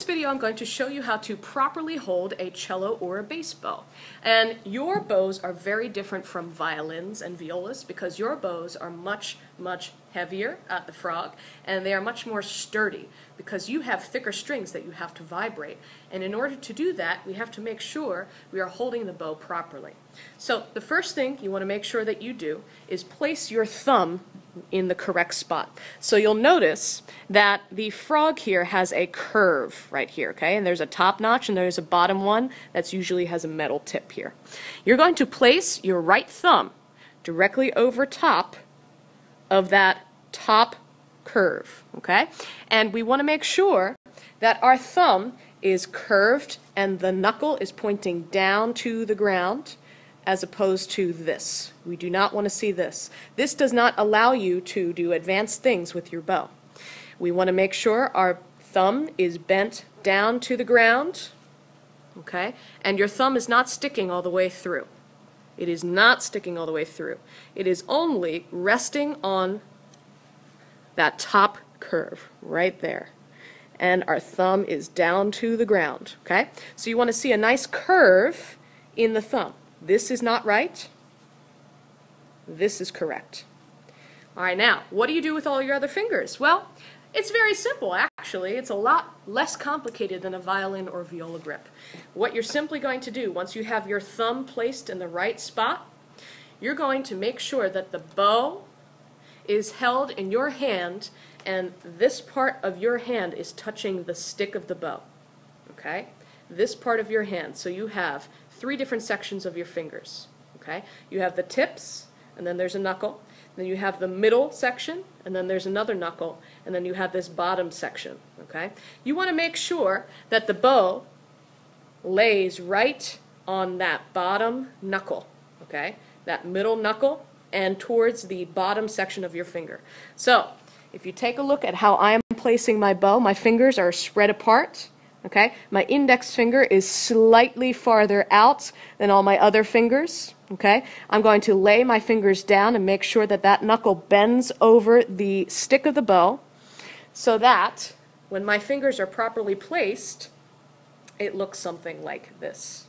video I'm going to show you how to properly hold a cello or a bass bow. And your bows are very different from violins and violas because your bows are much heavier at the frog, and they are much more sturdy because you have thicker strings that you have to vibrate. And in order to do that, we have to make sure we are holding the bow properly. So the first thing you want to make sure that you do is place your thumb in the correct spot. So you'll notice that the frog here has a curve right here, okay? And there's a top notch and there's a bottom one that usually has a metal tip here. You're going to place your right thumb directly over top of that top curve, okay? And we want to make sure that our thumb is curved and the knuckle is pointing down to the ground as opposed to this. We do not want to see this. This does not allow you to do advanced things with your bow. We want to make sure our thumb is bent down to the ground, okay? And your thumb is not sticking all the way through. It is not sticking all the way through. It is only resting on that top curve right there. And our thumb is down to the ground, okay? So you want to see a nice curve in the thumb. This is not right. This is correct. All right, now, what do you do with all your other fingers? Well, it's very simple, actually. It's a lot less complicated than a violin or viola grip. What you're simply going to do, once you have your thumb placed in the right spot, you're going to make sure that the bow is held in your hand and this part of your hand is touching the stick of the bow, okay? This part of your hand. So you have 3 different sections of your fingers, okay? You have the tips, and then there's a knuckle. Then you have the middle section, and then there's another knuckle, and then you have this bottom section, okay? You want to make sure that the bow lays right on that bottom knuckle, okay? That middle knuckle and towards the bottom section of your finger. So, if you take a look at how I am placing my bow, my fingers are spread apart, okay? My index finger is slightly farther out than all my other fingers, okay? I'm going to lay my fingers down and make sure that that knuckle bends over the stick of the bow so that when my fingers are properly placed, it looks something like this,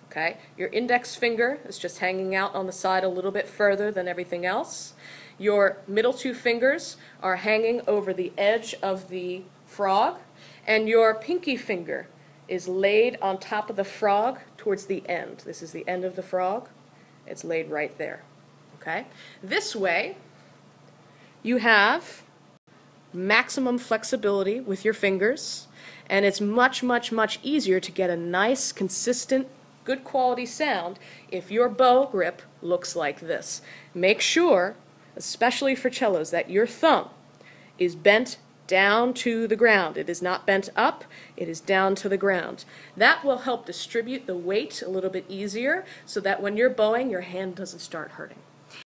okay? Your index finger is just hanging out on the side a little bit further than everything else. Your middle 2 fingers are hanging over the edge of the frog, and your pinky finger is laid on top of the frog towards the end. This is the end of the frog. It's laid right there, okay? This way, you have maximum flexibility with your fingers, and it's much easier to get a nice, consistent, good quality sound if your bow grip looks like this. Make sure, especially for cellos, that your thumb is bent down to the ground. It is not bent up, it is down to the ground. That will help distribute the weight a little bit easier so that when you're bowing, your hand doesn't start hurting.